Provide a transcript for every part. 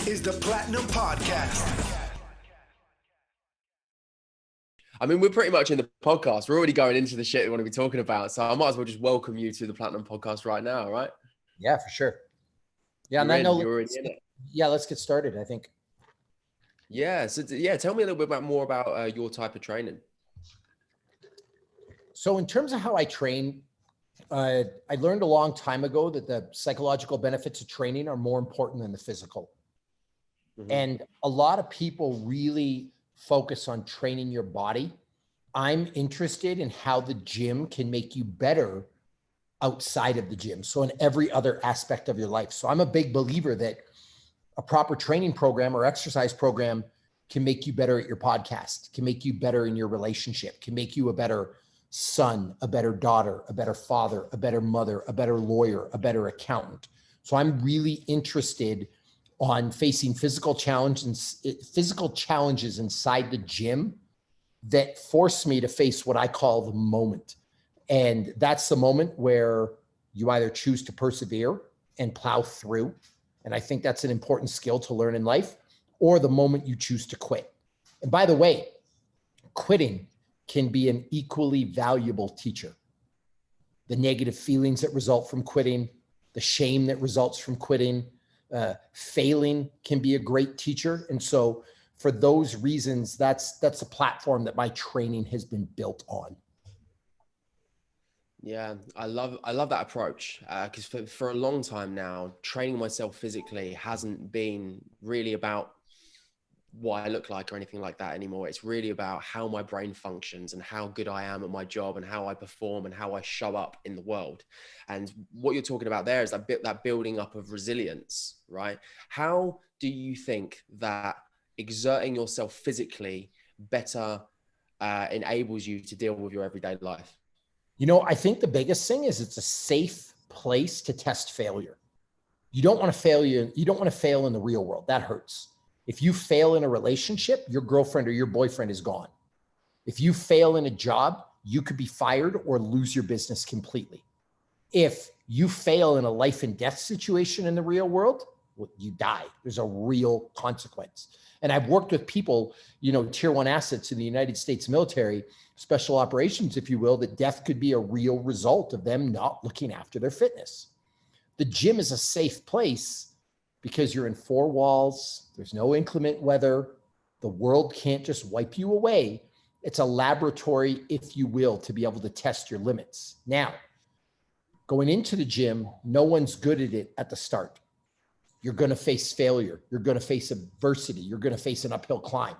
This is the Platinum Podcast. I mean, we're pretty much in the podcast. We're already going into the shit we want to be talking about. So I might as well just welcome you to the Platinum Podcast right now, right? Yeah, for sure. Yeah, You're already in it. Yeah, let's get started, I think. Yeah. So tell me a little bit more about your type of training. So in terms of how I train, I learned a long time ago that the psychological benefits of training are more important than the physical. Mm-hmm. And a lot of people really focus on training your body. I'm interested in how the gym can make you better outside of the gym. So in every other aspect of your life. So I'm a big believer that a proper training program or exercise program can make you better at your podcast, can make you better in your relationship, can make you a better son, a better daughter, a better father, a better mother, a better lawyer, a better accountant. So I'm really interested on facing physical challenges inside the gym that force me to face what I call the moment. And that's the moment where you either choose to persevere and plow through. And I think that's an important skill to learn in life, or the moment you choose to quit. And by the way, quitting can be an equally valuable teacher. The negative feelings that result from quitting, the shame that results from quitting, failing can be a great teacher. And so for those reasons, that's a platform that my training has been built on. Yeah, I love that approach because for a long time now, training myself physically hasn't been really about what I look like or anything like that anymore. It's really about how my brain functions and how good I am at my job and how I perform and how I show up in the world. And what you're talking about there is that building up of resilience, right? How do you think that exerting yourself physically better enables you to deal with your everyday life? You know, I think the biggest thing is it's a safe place to test failure. You don't want to fail in the real world. That hurts. If you fail in a relationship, your girlfriend or your boyfriend is gone. If you fail in a job, you could be fired or lose your business completely. If you fail in a life and death situation in the real world, well, you die. There's a real consequence. And I've worked with people, tier 1 assets in the United States military, special operations, if you will, that death could be a real result of them not looking after their fitness. The gym is a safe place because you're in 4 walls. There's no inclement weather. The world can't just wipe you away. It's a laboratory, if you will, to be able to test your limits. Now, going into the gym, no one's good at it at the start. You're going to face failure. You're going to face adversity. You're going to face an uphill climb.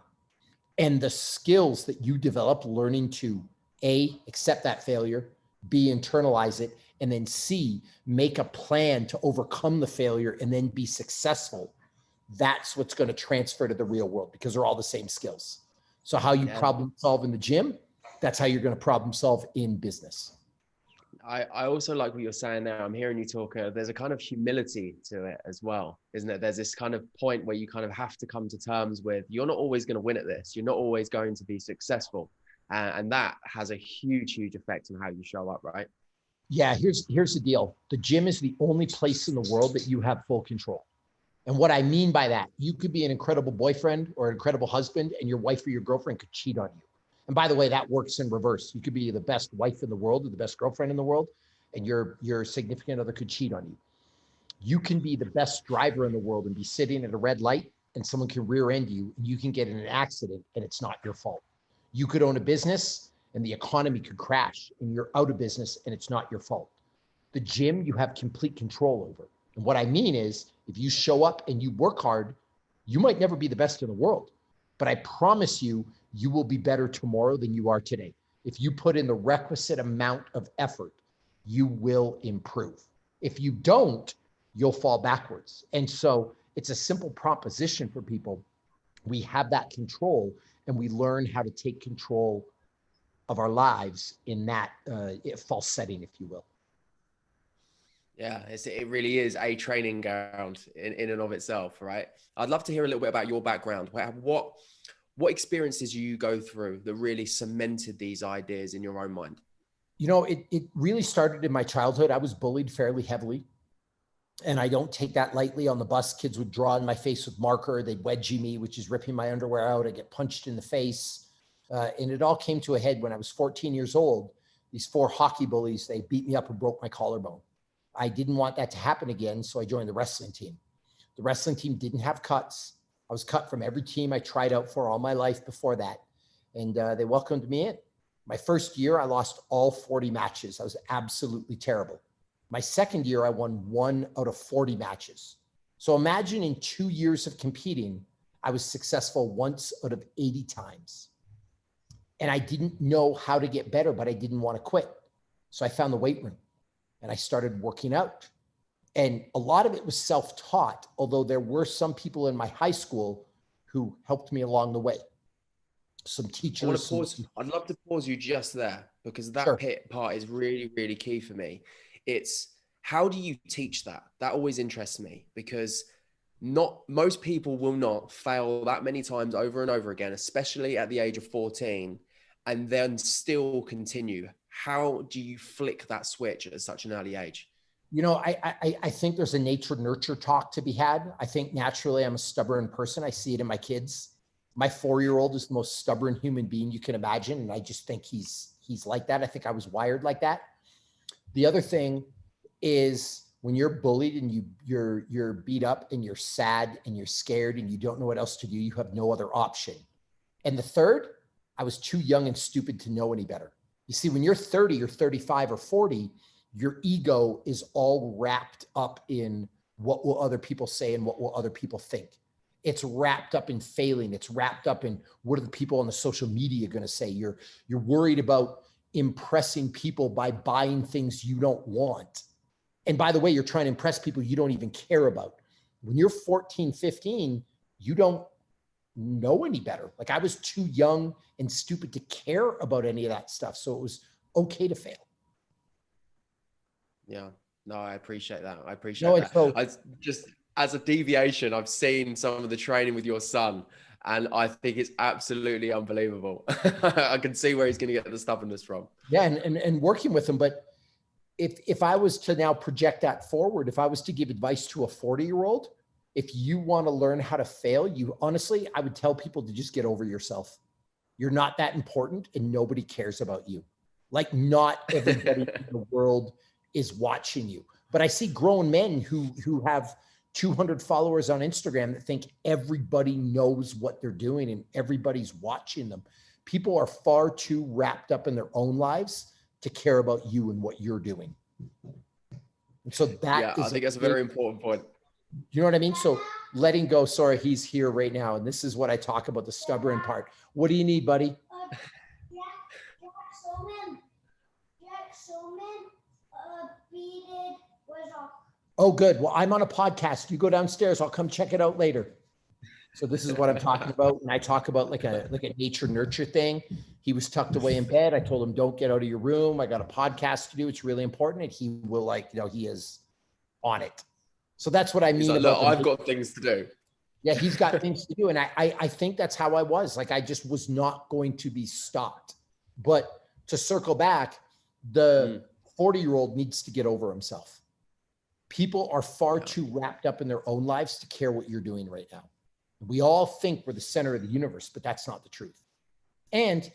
And the skills that you develop learning to A, accept that failure, B, internalize it, and then C, make a plan to overcome the failure and then be successful. That's what's going to transfer to the real world because they're all the same skills. So how you problem solve in the gym, that's how you're going to problem solve in business. I also like what you're saying there. I'm hearing you talk. There's a kind of humility to it as well, isn't it? There's this kind of point where you kind of have to come to terms with you're not always going to win at this. You're not always going to be successful. And that has a huge, huge effect on how you show up, right? Yeah, here's the deal. The gym is the only place in the world that you have full control. And what I mean by that, you could be an incredible boyfriend or an incredible husband and your wife or your girlfriend could cheat on you. And by the way, that works in reverse. You could be the best wife in the world or the best girlfriend in the world, and your significant other could cheat on you. You can be the best driver in the world and be sitting at a red light and someone can rear end you and you can get in an accident and it's not your fault. You could own a business and the economy could crash and you're out of business and it's not your fault. The gym, you have complete control over. And what I mean is, if you show up and you work hard, you might never be the best in the world, but I promise you, you will be better tomorrow than you are today. If you put in the requisite amount of effort, you will improve. If you don't, you'll fall backwards. And so it's a simple proposition for people. We have that control and we learn how to take control of our lives in that false setting, if you will. Yeah, it really is a training ground in and of itself, right? I'd love to hear a little bit about your background. What experiences you go through that really cemented these ideas in your own mind? You know, it really started in my childhood. I was bullied fairly heavily. And I don't take that lightly. On the bus, kids would draw in my face with marker. They'd wedgie me, which is ripping my underwear out. I get punched in the face. And it all came to a head when I was 14 years old. These 4 hockey bullies, they beat me up and broke my collarbone. I didn't want that to happen again, so I joined the wrestling team. The wrestling team didn't have cuts. I was cut from every team I tried out for all my life before that. And they welcomed me in. My first year, I lost all 40 matches. I was absolutely terrible. My second year, I won 1 out of 40 matches. So imagine in 2 years of competing, I was successful once out of 80 times. And I didn't know how to get better, but I didn't want to quit. So I found the weight room and I started working out. And a lot of it was self-taught, although there were some people in my high school who helped me along the way. Some teachers. I'd love to pause you just there, because that Sure. part is really, really key for me. It's how do you teach that? That always interests me, because not most people will not fail that many times over and over again, especially at the age of 14, and then still continue. How do you flick that switch at such an early age? You know, I think there's a nature nurture talk to be had. I think naturally I'm a stubborn person. I see it in my kids. My 4-year-old is the most stubborn human being you can imagine. And I just think he's like that. I think I was wired like that. The other thing is when you're bullied and you're beat up and you're sad and you're scared and you don't know what else to do, you have no other option. And the third, I was too young and stupid to know any better. You see, when you're 30 or 35 or 40, your ego is all wrapped up in what will other people say and what will other people think. It's wrapped up in failing. It's wrapped up in what are the people on the social media going to say. You're worried about impressing people by buying things you don't want. And by the way, you're trying to impress people you don't even care about. When you're 14, 15, you don't know any better. Like I was too young and stupid to care about any of that stuff. So it was okay to fail. Yeah, no, I appreciate that. I appreciate that. So, I just, as a deviation, I've seen some of the training with your son, and I think it's absolutely unbelievable. I can see where he's going to get the stubbornness from. Yeah, and working with him. But if I was to now project that forward, if I was to give advice to a 40-year-old, if you want to learn how to fail, you honestly, I would tell people to just get over yourself. You're not that important and nobody cares about you. Like not everybody in the world is watching you. But I see grown men who have 200 followers on Instagram that think everybody knows what they're doing and everybody's watching them. People are far too wrapped up in their own lives to care about you and what you're doing. And so that I think that's a very important point. You know what I mean? So letting go, sorry, he's here right now. And this is what I talk about, the stubborn part. What do you need, buddy? Oh, good. Well, I'm on a podcast. You go downstairs. I'll come check it out later. So this is what I'm talking about. And I talk about like a nature nurture thing. He was tucked away in bed. I told him, don't get out of your room. I got a podcast to do. It's really important. And he will he is on it. So that's what I mean. Like, look, I've got things to do. Yeah, he's got things to do. And I think that's how I was. Like, I just was not going to be stopped. But to circle back, the 40-year-old needs to get over himself. People are far too wrapped up in their own lives to care what you're doing right now. We all think we're the center of the universe, but that's not the truth. And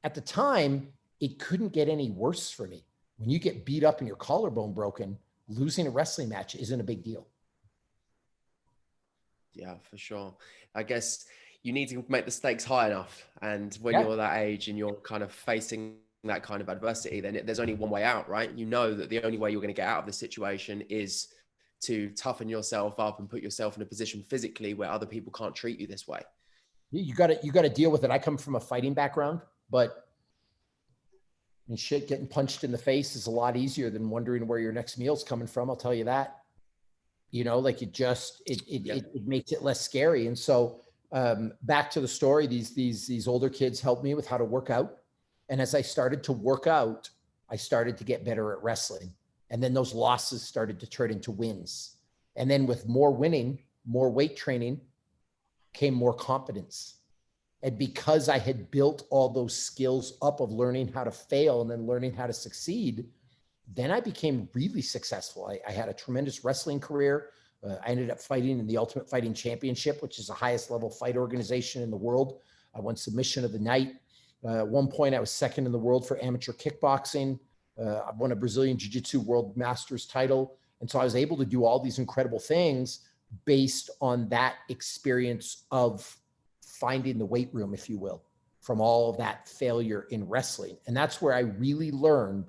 at the time, it couldn't get any worse for me. When you get beat up and your collarbone broken, losing a wrestling match isn't a big deal. Yeah, for sure. I guess you need to make the stakes high enough. And when you're that age and you're kind of facing that kind of adversity, then there's only one way out, right? You know that the only way you're going to get out of this situation is to toughen yourself up and put yourself in a position physically where other people can't treat you this way. You got to deal with it. I come from a fighting background, but getting punched in the face is a lot easier than wondering where your next meal's coming from. I'll tell you that. Like it makes it less scary. And so back to the story, these older kids helped me with how to work out. And as I started to work out, I started to get better at wrestling. And then those losses started to turn into wins. And then with more winning, more weight training, came more confidence. And because I had built all those skills up of learning how to fail and then learning how to succeed, then I became really successful. I had a tremendous wrestling career. I ended up fighting in the Ultimate Fighting Championship, which is the highest level fight organization in the world. I won submission of the night. At one point, I was second in the world for amateur kickboxing. I won a Brazilian Jiu-Jitsu World Masters title. And so I was able to do all these incredible things based on that experience of finding the weight room, if you will, from all of that failure in wrestling. And that's where I really learned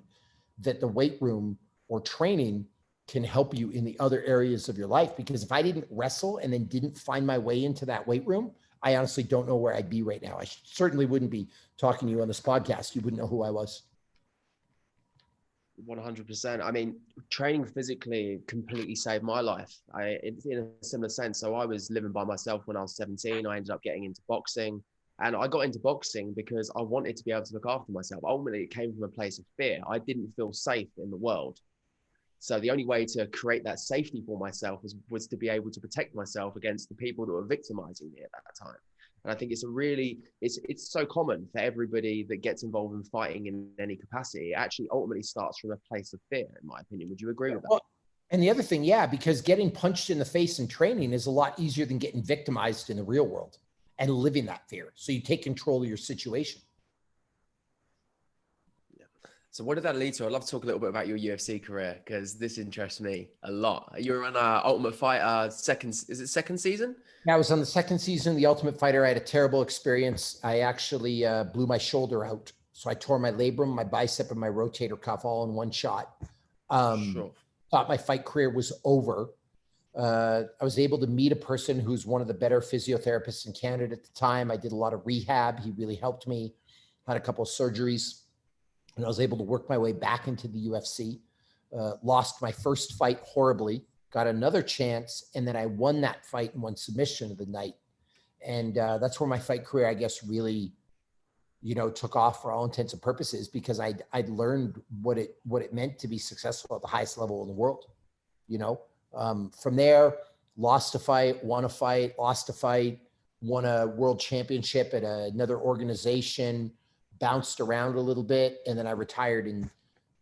that the weight room or training can help you in the other areas of your life. Because if I didn't wrestle and then didn't find my way into that weight room, I honestly don't know where I'd be right now. I certainly wouldn't be talking to you on this podcast. You wouldn't know who I was. 100%. I mean, training physically completely saved my life. It's in a similar sense. So I was living by myself when I was 17. I ended up getting into boxing, and I got into boxing because I wanted to be able to look after myself. Ultimately, it came from a place of fear. I didn't feel safe in the world. So the only way to create that safety for myself was to be able to protect myself against the people that were victimizing me at that time. And I think it's so common for everybody that gets involved in fighting in any capacity. It actually ultimately starts from a place of fear, in my opinion. Would you agree with that? Well, and the other thing, yeah, because getting punched in the face in training is a lot easier than getting victimized in the real world and living that fear. So you take control of your situation. So what did that lead to? I'd love to talk a little bit about your UFC career, because this interests me a lot. You're on Ultimate Fighter second season? Yeah, I was on the second season of The Ultimate Fighter. I had a terrible experience. I actually blew my shoulder out. So I tore my labrum, my bicep, and my rotator cuff all in one shot. Sure. Thought my fight career was over. I was able to meet a person who's one of the better physiotherapists in Canada at the time. I did a lot of rehab. He really helped me. Had a couple of surgeries. And I was able to work my way back into the UFC. Lost my first fight horribly, got another chance, and then I won that fight and won submission of the night. And that's where my fight career, I guess, really, took off for all intents and purposes, because I'd learned what it meant to be successful at the highest level in the world. From there, lost a fight, won a fight, lost a fight, won a world championship at another organization, bounced around a little bit, and then I retired in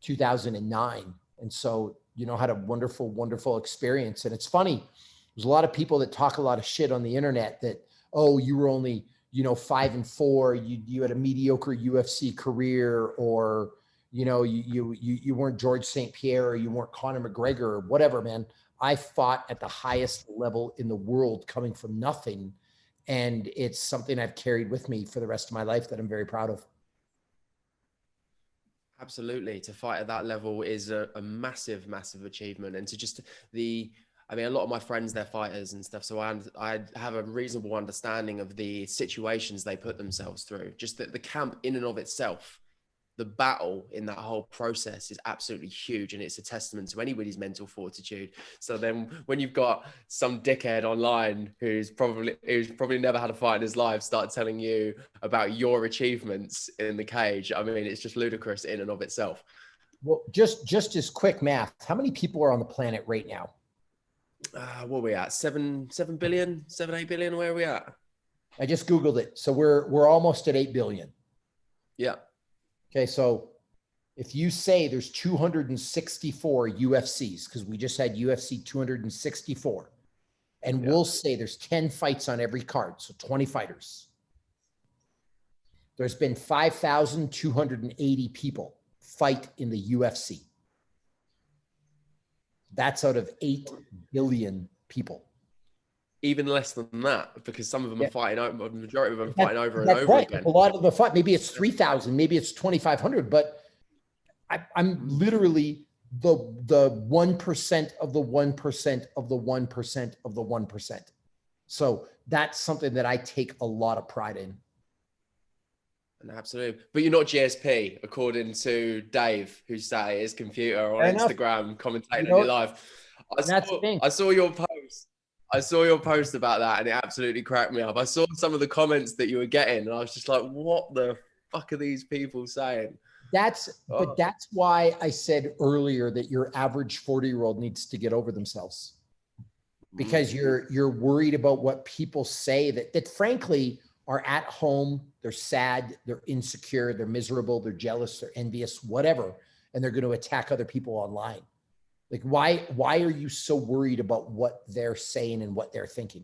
2009. And so, had a wonderful, wonderful experience. And it's funny, there's a lot of people that talk a lot of shit on the internet that, oh, you were only, 5-4, you had a mediocre UFC career, or, you weren't George St. Pierre, or you weren't Conor McGregor, or whatever, man. I fought at the highest level in the world coming from nothing. And it's something I've carried with me for the rest of my life that I'm very proud of. Absolutely. To fight at that level is a massive, massive achievement. And a lot of my friends, they're fighters and stuff. So I have a reasonable understanding of the situations they put themselves through. Just that the camp in and of itself, the battle in that whole process is absolutely huge. And it's a testament to anybody's mental fortitude. So then when you've got some dickhead online who's probably never had a fight in his life start telling you about your achievements in the cage, I mean, it's just ludicrous in and of itself. Well, just as quick math, how many people are on the planet right now? What are we at? 7 billion, 8 billion? Where are we at? I just Googled it. So we're almost at 8 billion. Yeah. Okay, so if you say there's 264 UFCs, because we just had UFC 264, and we'll say there's 10 fights on every card, so 20 fighters. There's been 5,280 people fight in the UFC. That's out of 8 billion people. Even less than that, because some of them are fighting over, the majority of them are fighting over and over again. A lot of them fight. Maybe it's 3,000, maybe it's 2,500, but I'm literally the 1% of the 1% of the 1% of the 1%. So that's something that I take a lot of pride in. Absolutely. But you're not GSP, according to Dave, who sat at his computer on Instagram commentating on your live. I saw your post. I saw your post about that, and it absolutely cracked me up. I saw some of the comments that you were getting, and I was just like, what the fuck are these people saying? But that's why I said earlier that your average 40-year-old needs to get over themselves, because you're worried about what people say that frankly are at home. They're sad, they're insecure, they're miserable, they're jealous, they're envious, whatever. and they're going to attack other people online. Like, why are you so worried about what they're saying and what they're thinking?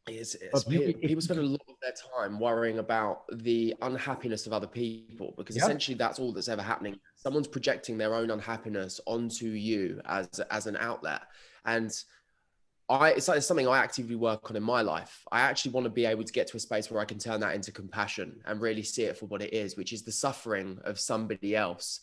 People spend a lot of their time worrying about the unhappiness of other people, because essentially that's all that's ever happening. Someone's projecting their own unhappiness onto you as an outlet. And it's something I actively work on in my life. I actually want to be able to get to a space where I can turn that into compassion and really see it for what it is, which is the suffering of somebody else.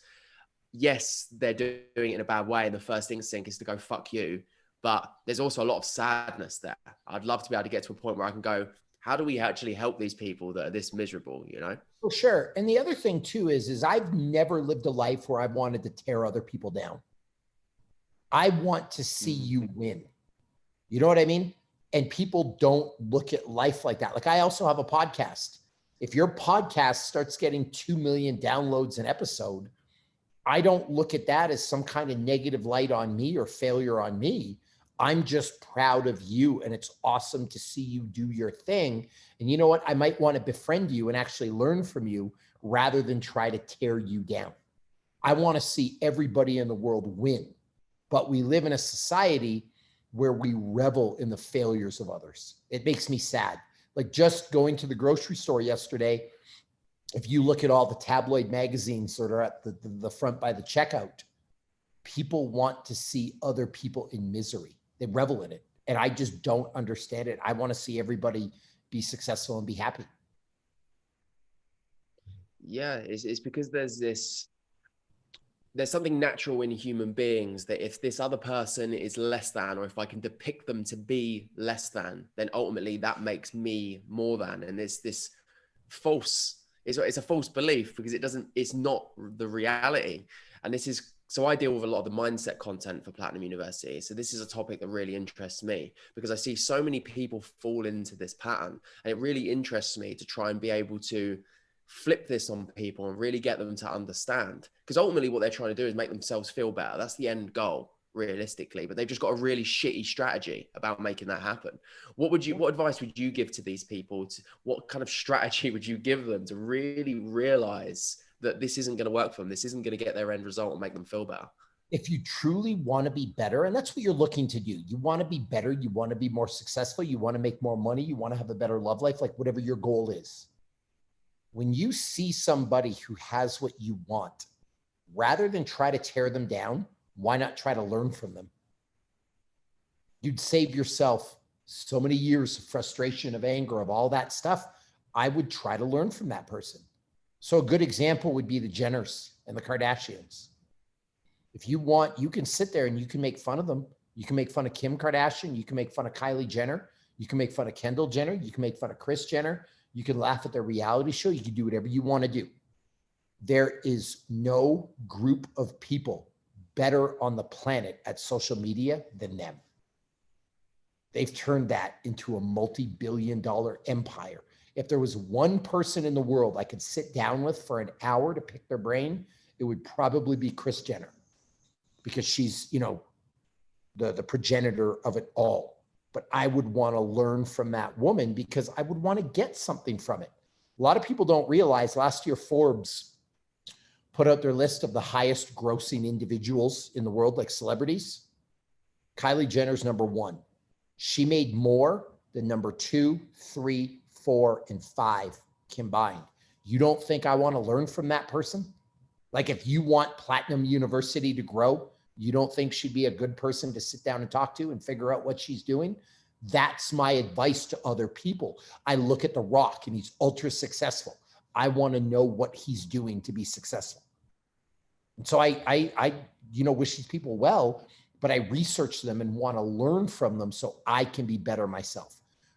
Yes, they're doing it in a bad way, and the first instinct is to go, fuck you. But there's also a lot of sadness there. I'd love to be able to get to a point where I can go, how do we actually help these people that are this miserable, you know? For sure. And the other thing too is I've never lived a life where I wanted to tear other people down. I want to see you win. You know what I mean? And people don't look at life like that. Like, I also have a podcast. If your podcast starts getting 2 million downloads an episode, I don't look at that as some kind of negative light on me or failure on me. I'm just proud of you, and it's awesome to see you do your thing. And you know what? I might want to befriend you and actually learn from you rather than try to tear you down. I want to see everybody in the world win. But we live in a society where we revel in the failures of others. It makes me sad. Like, just going to the grocery store yesterday, if you look at all the tabloid magazines that are at the front by the checkout, people want to see other people in misery. They revel in it. And I just don't understand it. I want to see everybody be successful and be happy. Yeah, it's because there's something natural in human beings that if this other person is less than, or if I can depict them to be less than, then ultimately that makes me more than. And it's this false, it's a false belief, because it's not the reality. And so I deal with a lot of the mindset content for Platinum University. So this is a topic that really interests me, because I see so many people fall into this pattern, and it really interests me to try and be able to flip this on people and really get them to understand, because ultimately what they're trying to do is make themselves feel better. That's the end goal, realistically, but they've just got a really shitty strategy about making that happen. What advice would you give to these people? What kind of strategy would you give them to really realize that this isn't going to work for them? This isn't going to get their end result and make them feel better. If you truly want to be better, and that's what you're looking to do, you want to be better, you want to be more successful, you want to make more money, you want to have a better love life, like whatever your goal is. When you see somebody who has what you want, rather than try to tear them down, why not try to learn from them? You'd save yourself so many years of frustration, of anger, of all that stuff. I would try to learn from that person. So a good example would be the Jenners and the Kardashians. If you want, you can sit there and you can make fun of them. You can make fun of Kim Kardashian. You can make fun of Kylie Jenner. You can make fun of Kendall Jenner. You can make fun of Kris Jenner. You can laugh at their reality show. You can do whatever you want to do. There is no group of people better on the planet at social media than them. They've turned that into a multi-billion-dollar empire. If there was one person in the world I could sit down with for an hour to pick their brain, it would probably be Kris Jenner, because she's, the progenitor of it all. But I would want to learn from that woman because I would want to get something from it. A lot of people don't realize last year Forbes put out their list of the highest grossing individuals in the world, like celebrities. Kylie Jenner's number 1. She made more than number 2, 3, 4, and 5 combined. You don't think I want to learn from that person? Like, if you want Platinum University to grow, you don't think she'd be a good person to sit down and talk to and figure out what she's doing? That's my advice to other people. I look at The Rock and he's ultra successful. I want to know what he's doing to be successful. And so I wish these people well, but I research them and want to learn from them so I can be better myself,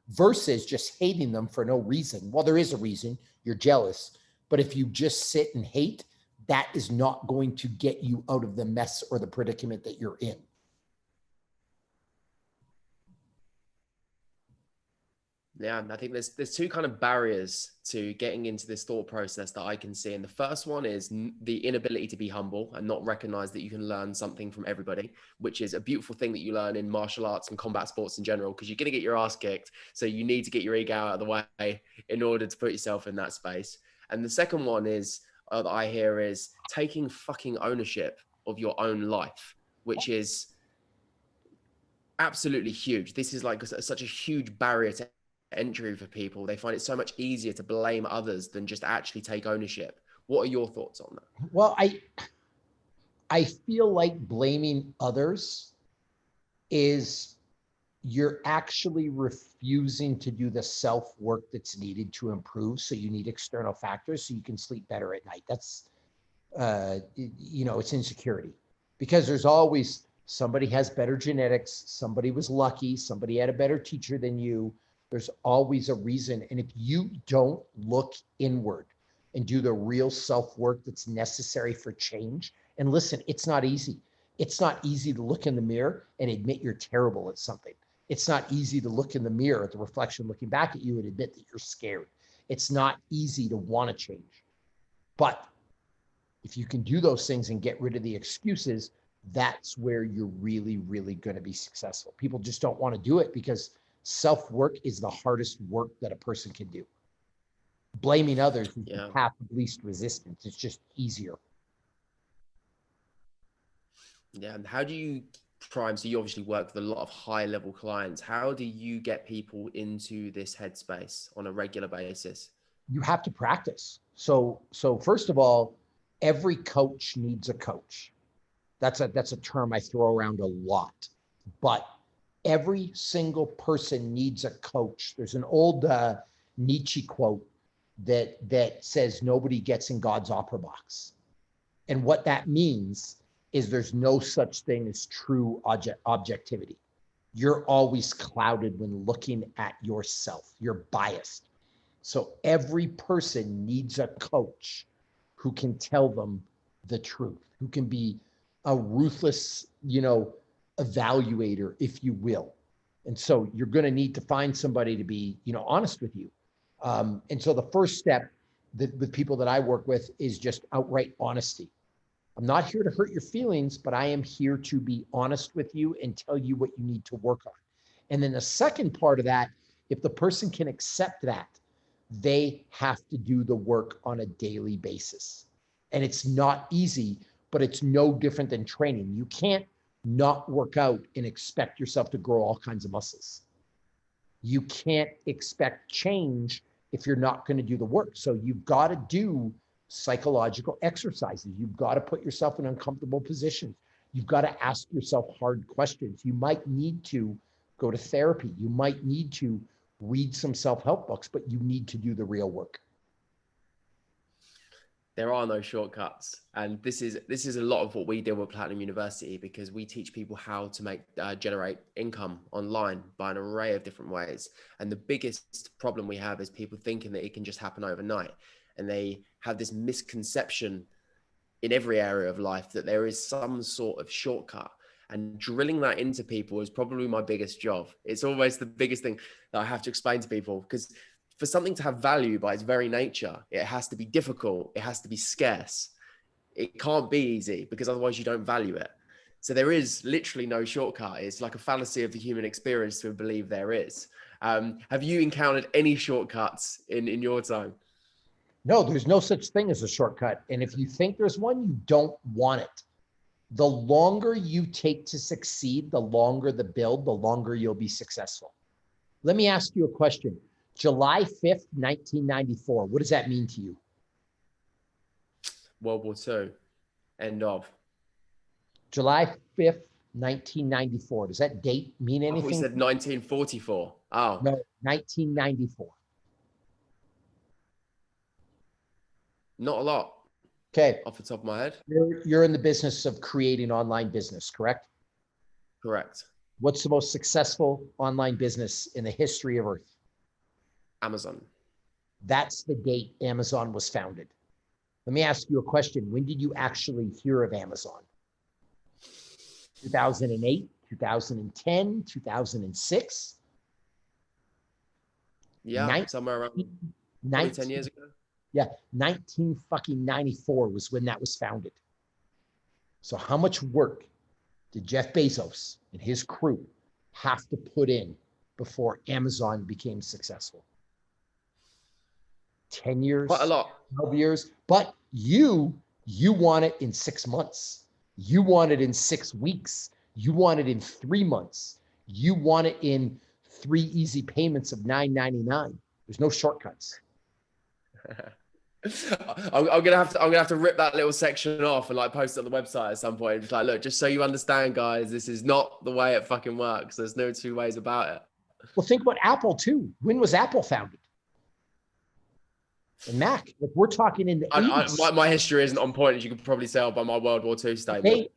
versus just hating them for no reason. Well, there is a reason. You're jealous. But if you just sit and hate, that is not going to get you out of the mess or the predicament that you're in. Yeah, I think there's two kind of barriers to getting into this thought process that I can see. And the first one is the inability to be humble and not recognize that you can learn something from everybody, which is a beautiful thing that you learn in martial arts and combat sports in general, because you're going to get your ass kicked. So you need to get your ego out of the way in order to put yourself in that space. And the second one is that I hear is taking fucking ownership of your own life, which is absolutely huge. This is like such a huge barrier to entry for people. They find it so much easier to blame others than just actually take ownership. What are your thoughts on that? Well, I feel like blaming others is you're actually refusing to do the self-work that's needed to improve. So you need external factors so you can sleep better at night. That's, it's insecurity, because there's always somebody has better genetics, somebody was lucky, somebody had a better teacher than you. There's always a reason. And if you don't look inward and do the real self-work that's necessary for change, and listen, it's not easy. It's not easy to look in the mirror and admit you're terrible at something. It's not easy to look in the mirror at the reflection looking back at you and admit that you're scared. It's not easy to want to change. But if you can do those things and get rid of the excuses, that's where you're really, really going to be successful. People just don't want to do it because self-work is the hardest work that a person can do. Blaming others is the path of least resistance. It's just easier. Yeah. And how do you prime? So you obviously work with a lot of high level clients. How do you get people into this headspace on a regular basis? You have to practice. So first of all, every coach needs a coach. That's a term I throw around a lot, but every single person needs a coach. There's an old Nietzsche quote that says nobody gets in God's opera box. And what that means is there's no such thing as true objectivity. You're always clouded when looking at yourself. You're biased. So every person needs a coach who can tell them the truth, who can be a ruthless, evaluator, if you will. And so you're going to need to find somebody to be, honest with you. And so the first step with people that I work with is just outright honesty. I'm not here to hurt your feelings, but I am here to be honest with you and tell you what you need to work on. And then the second part of that, if the person can accept that, they have to do the work on a daily basis. And it's not easy, but it's no different than training. You can't not work out and expect yourself to grow all kinds of muscles. You can't expect change if you're not going to do the work. So you've got to do psychological exercises. You've got to put yourself in uncomfortable positions. You've got to ask yourself hard questions. You might need to go to therapy. You might need to read some self-help books, but you need to do the real work. There are no shortcuts. And this is a lot of what we do with Platinum University, because we teach people how to generate income online by an array of different ways. And the biggest problem we have is people thinking that it can just happen overnight. And they have this misconception in every area of life that there is some sort of shortcut. And drilling that into people is probably my biggest job. It's always the biggest thing that I have to explain to people, because for something to have value by its very nature, it has to be difficult. It has to be scarce. It can't be easy, because otherwise you don't value it. So there is literally no shortcut. It's like a fallacy of the human experience to believe there is. Have you encountered any shortcuts in your time? No, there's no such thing as a shortcut. And if you think there's one, you don't want it. The longer you take to succeed, the longer the build, the longer you'll be successful. Let me ask you a question. July 5th, 1994. What does that mean to you? World War II. End of. July 5th, 1994. Does that date mean anything? We said 1944. Oh. No, 1994. Not a lot. Okay. Off the top of my head. You're in the business of creating online business, correct? Correct. What's the most successful online business in the history of Earth? Amazon. That's the date Amazon was founded. Let me ask you a question. When did you actually hear of Amazon? 2008, 2010, 2006? Yeah, somewhere around 10 years ago. Yeah, 1994 was when that was founded. So how much work did Jeff Bezos and his crew have to put in before Amazon became successful? 10 years? Quite a lot. 12 years. But you want it in 6 months. You want it in 6 weeks. You want it in 3 months. You want it in 3 easy payments of $9.99. There's no shortcuts. I'm gonna have to rip that little section off and like post it on the website at some point. Just like, look, just so you understand, guys, this is not the way it fucking works. There's no two ways about it. Well, think about Apple too. When was Apple founded? And Mac. Like, we're talking in the 80s. My history isn't on point, as you can probably tell by my World War II statement.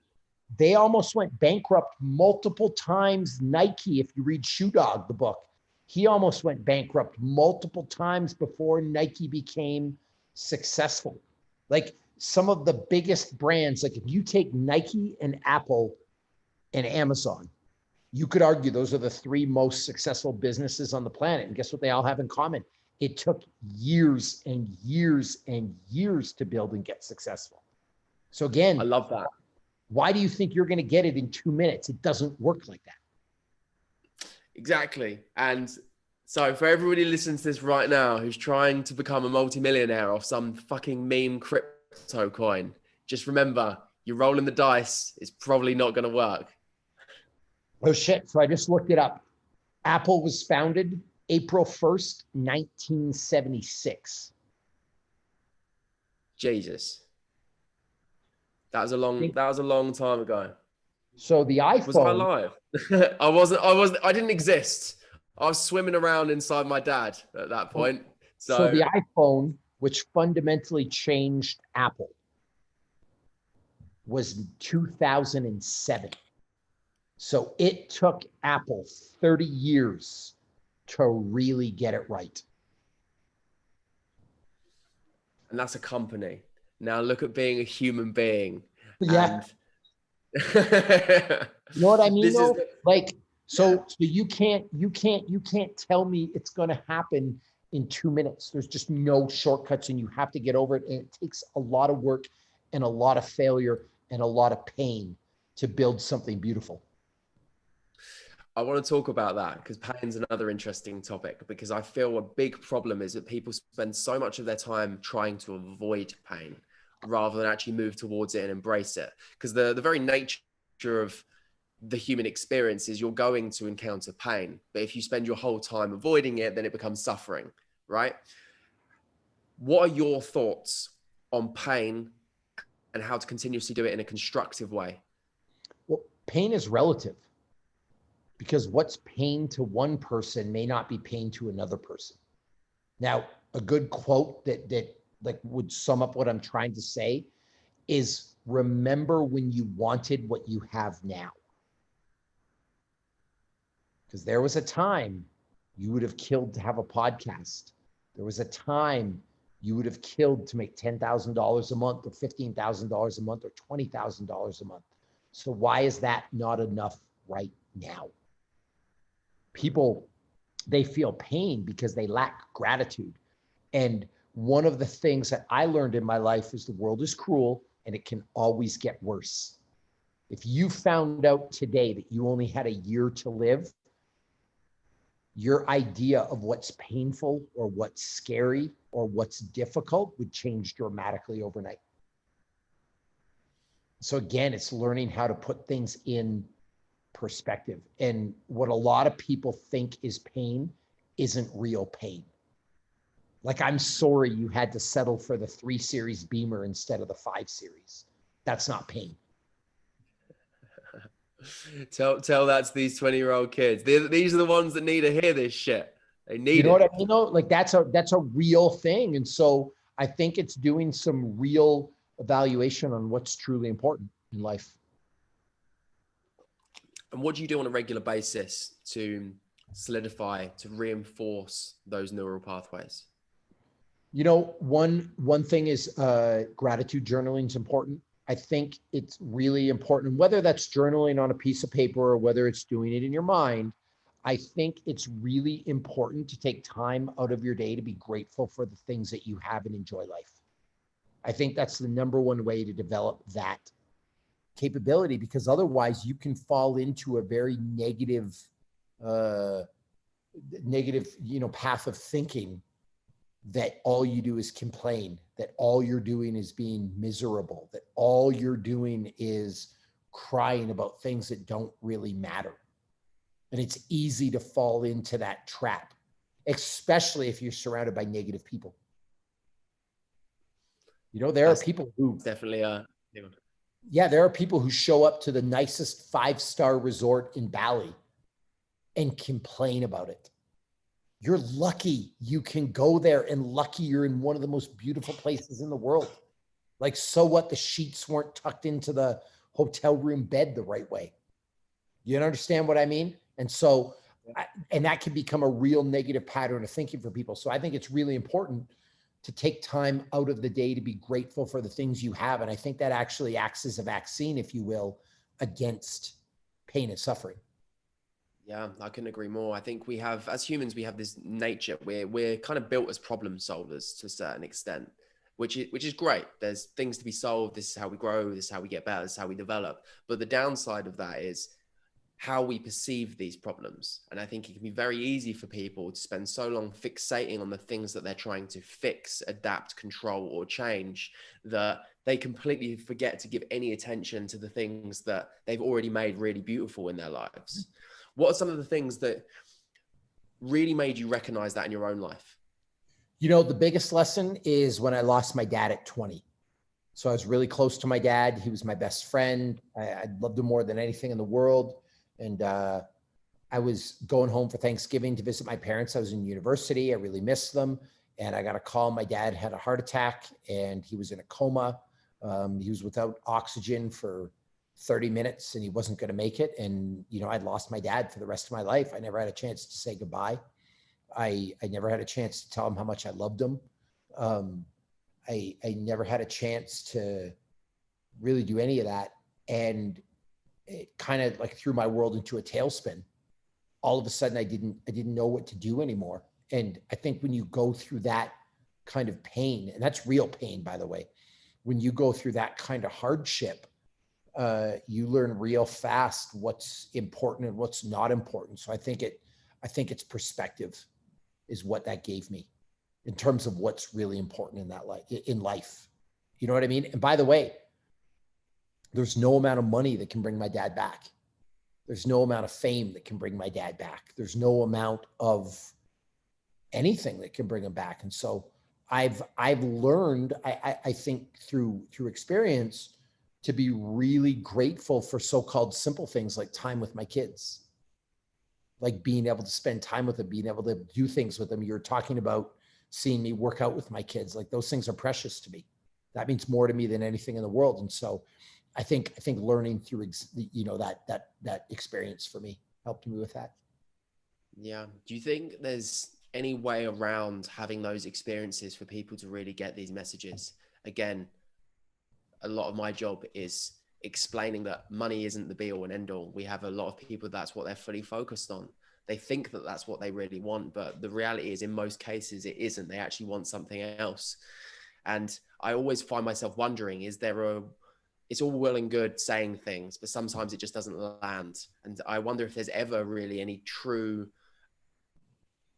They almost went bankrupt multiple times. Nike, if you read Shoe Dog, the book, he almost went bankrupt multiple times before Nike became successful. Like, some of the biggest brands, like if you take Nike and Apple and Amazon, you could argue those are the 3 most successful businesses on the planet. And guess what they all have in common? It took years and years and years to build and get successful. So again, I love that. Why do you think you're going to get it in 2 minutes? It doesn't work like that. Exactly. And so for everybody listening to this right now who's trying to become a multimillionaire off some fucking meme crypto coin, just remember, you're rolling the dice. It's probably not going to work. Oh shit. So I just looked it up. Apple was founded April 1st, 1976. Jesus. That was a long time ago. So the iPhone. Was I alive? I didn't exist. I was swimming around inside my dad at that point. So the iPhone, which fundamentally changed Apple, was 2007. So it took Apple 30 years to really get it right. And that's a company. Now look at being a human being. Yeah. You know what I mean? Though? So you can't tell me it's going to happen in 2 minutes. There's just no shortcuts, and you have to get over it. And it takes a lot of work and a lot of failure and a lot of pain to build something beautiful. I want to talk about that because pain's another interesting topic, because I feel a big problem is that people spend so much of their time trying to avoid pain rather than actually move towards it and embrace it. Because the very nature of the human experience is you're going to encounter pain. But if you spend your whole time avoiding it, then it becomes suffering, right? What are your thoughts on pain and how to continuously do it in a constructive way? Well, pain is relative, because what's pain to one person may not be pain to another person. Now, a good quote that like would sum up what I'm trying to say is, remember when you wanted what you have now. Because there was a time you would have killed to have a podcast. There was a time you would have killed to make $10,000 a month or $15,000 a month or $20,000 a month. So why is that not enough right now? People, they feel pain because they lack gratitude. And one of the things that I learned in my life is the world is cruel and it can always get worse. If you found out today that you only had a year to live, your idea of what's painful or what's scary or what's difficult would change dramatically overnight. So again, it's learning how to put things in perspective. And what a lot of people think is pain isn't real pain. Like, I'm sorry you had to settle for the 3 Series Beamer instead of the 5 Series. That's not pain. Tell that to these 20-year-old kids. These are the ones that need to hear this shit. They need it. You know what I mean? Like, that's a real thing. And so I think it's doing some real evaluation on what's truly important in life. And what do you do on a regular basis to solidify, to reinforce those neural pathways? You know, one thing is gratitude journaling is important. I think it's really important, whether that's journaling on a piece of paper or whether it's doing it in your mind. I think it's really important to take time out of your day to be grateful for the things that you have and enjoy life. I think that's the number one way to develop that capability, because otherwise you can fall into a very negative, path of thinking that all you do is complain that all you're doing is being miserable, that all you're doing is crying about things that don't really matter. And it's easy to fall into that trap, especially if you're surrounded by negative people. You know, there are That's people who definitely a yeah, there are people who show up to the nicest 5-star resort in Bali and complain about it. You're lucky you can go there, and lucky you're in one of the most beautiful places in the world. Like, so what? The sheets weren't tucked into the hotel room bed the right way. You understand what I mean? And so, and that can become a real negative pattern of thinking for people. So I think it's really important to take time out of the day to be grateful for the things you have. And I think that actually acts as a vaccine, if you will, against pain and suffering. Yeah, I couldn't agree more. I think we have, as humans, we have this nature. We're kind of built as problem solvers to a certain extent, which is great. There's things to be solved. This is how we grow. This is how we get better. This is how we develop. But the downside of that is how we perceive these problems. And I think it can be very easy for people to spend so long fixating on the things that they're trying to fix, adapt, control, or change, that they completely forget to give any attention to the things that they've already made really beautiful in their lives. What are some of the things that really made you recognize that in your own life? You know, the biggest lesson is when I lost my dad at 20. So I was really close to my dad. He was my best friend. I loved him more than anything in the world. And I was going home for Thanksgiving to visit my parents. I was in university. I really missed them. And I got a call. My dad had a heart attack and he was in a coma. He was without oxygen for 30 minutes and he wasn't going to make it. And, you know, I'd lost my dad for the rest of my life. I never had a chance to say goodbye. I never had a chance to tell him how much I loved him. I never had a chance to really do any of that. And it kind of like threw my world into a tailspin. All of a sudden I didn't know what to do anymore. And I think when you go through that kind of pain, and that's real pain, by the way, when you go through that kind of hardship, you learn real fast what's important and what's not important. So I think it's perspective is what that gave me in terms of what's really important in life. You know what I mean? And by the way, there's no amount of money that can bring my dad back. There's no amount of fame that can bring my dad back. There's no amount of anything that can bring him back. And so I've learned, I think through experience, to be really grateful for so-called simple things like time with my kids, like being able to spend time with them, being able to do things with them. You're talking about seeing me work out with my kids. Like, those things are precious to me. That means more to me than anything in the world. And so I think learning through, you know, that experience for me helped me with that. Yeah. Do you think there's any way around having those experiences for people to really get these messages? Again, a lot of my job is explaining that money isn't the be all and end all. We have a lot of people, that's what they're fully focused on. They think that that's what they really want, but the reality is in most cases it isn't. They actually want something else. And I always find myself wondering, it's all well and good saying things, but sometimes it just doesn't land. And I wonder if there's ever really any true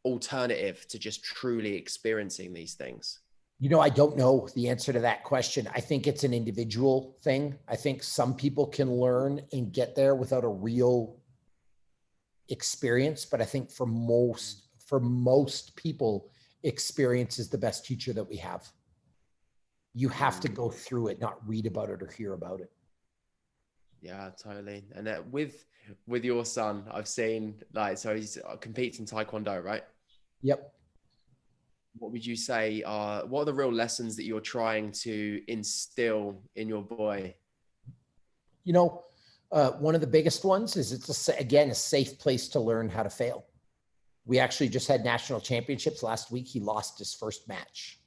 alternative to just truly experiencing these things. You know, I don't know the answer to that question. I think it's an individual thing. I think some people can learn and get there without a real experience, but I think for most people, experience is the best teacher that we have. You have to go through it, not read about it or hear about it. Yeah, totally. And with your son, I've seen, like, so he's competes in Taekwondo, right? Yep. What would you say what are the real lessons that you're trying to instill in your boy? You know, one of the biggest ones is again, a safe place to learn how to fail. We actually just had national championships last week. He lost his first match.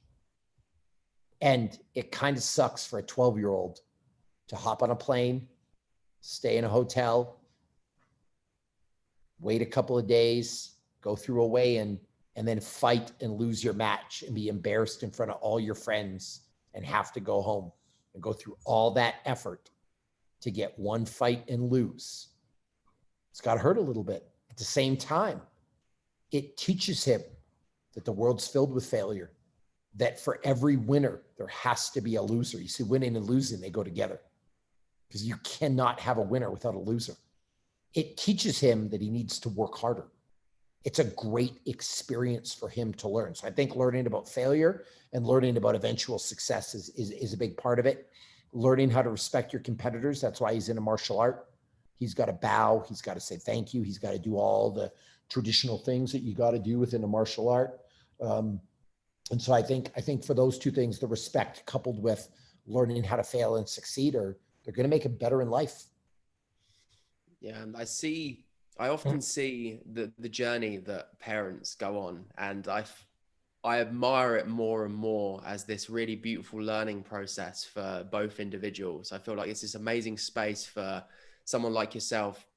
And it kind of sucks for a 12-year-old to hop on a plane, stay in a hotel, wait a couple of days, go through a weigh-in, and then fight and lose your match and be embarrassed in front of all your friends and have to go home and go through all that effort to get one fight and lose. It's got to hurt a little bit. At the same time, it teaches him that the world's filled with failure. that for every winner, there has to be a loser. You see, winning and losing, they go together, because you cannot have a winner without a loser. It teaches him that he needs to work harder. It's a great experience for him to learn. So I think learning about failure and learning about eventual success is a big part of it. Learning how to respect your competitors. That's why he's in a martial art. He's got to bow. He's got to say thank you. He's got to do all the traditional things that you got to do within a martial art. And so I think for those two things, the respect coupled with learning how to fail and succeed, they're going to make him better in life. Yeah, and I often see the journey that parents go on, and I admire it more and more as this really beautiful learning process for both individuals. I feel like it's this amazing space for someone like yourself.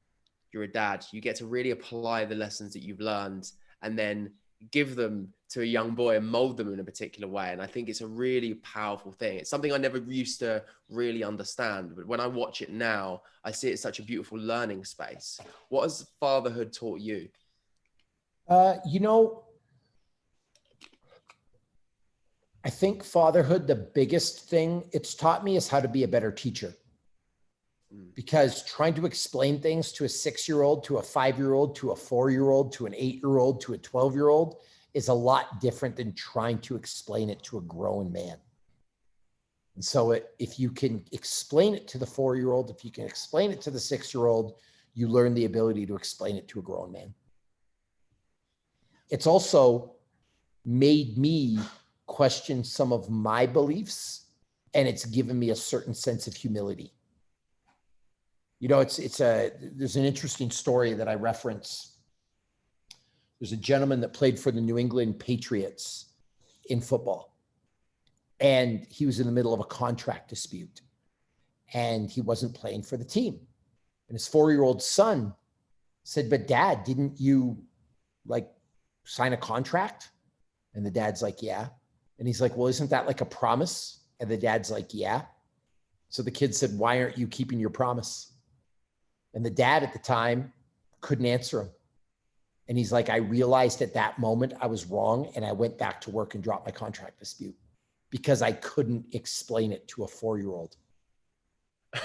You're a dad. You get to really apply the lessons that you've learned and then give them to a young boy and mold them in a particular way. And I think it's a really powerful thing. It's something I never used to really understand, but when I watch it now, I see it as such a beautiful learning space. What has fatherhood taught you? I think fatherhood, the biggest thing it's taught me is how to be a better teacher. Because trying to explain things to a 6-year-old, to a 5-year-old, to a 4-year-old, to an 8-year-old, to a 12-year-old is a lot different than trying to explain it to a grown man. And so if you can explain it to the 4-year-old, if you can explain it to the 6-year-old, you learn the ability to explain it to a grown man. It's also made me question some of my beliefs, and it's given me a certain sense of humility. There's an interesting story that I reference. There's a gentleman that played for the New England Patriots in football, and he was in the middle of a contract dispute, and he wasn't playing for the team. And his 4-year-old son said, "But Dad, didn't you sign a contract?" And the dad's like, "Yeah." And he's like, "Well, isn't that like a promise?" And the dad's like, "Yeah." So the kid said, "Why aren't you keeping your promise?" And the dad at the time couldn't answer him. And he's like, "I realized at that moment I was wrong, and I went back to work and dropped my contract dispute because I couldn't explain it to a 4-year-old."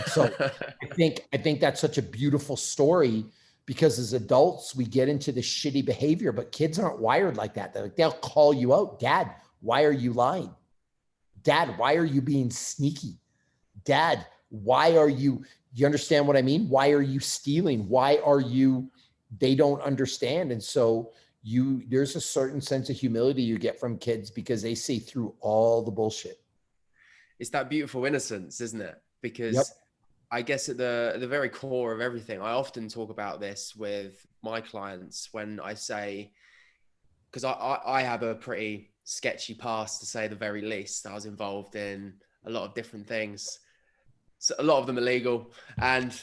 So I think that's such a beautiful story, because as adults, we get into the shitty behavior, but kids aren't wired like that. They'll call you out. "Dad, why are you lying? Dad, why are you being sneaky? Dad, why are you understand what I mean? Why are you stealing? Why are you?" They don't understand. And so there's a certain sense of humility you get from kids because they see through all the bullshit. It's that beautiful innocence, isn't it? Because Yep. I guess at the very core of everything, I often talk about this with my clients when I say, because I have a pretty sketchy past, to say the very least. I was involved in a lot of different things, so a lot of them illegal. And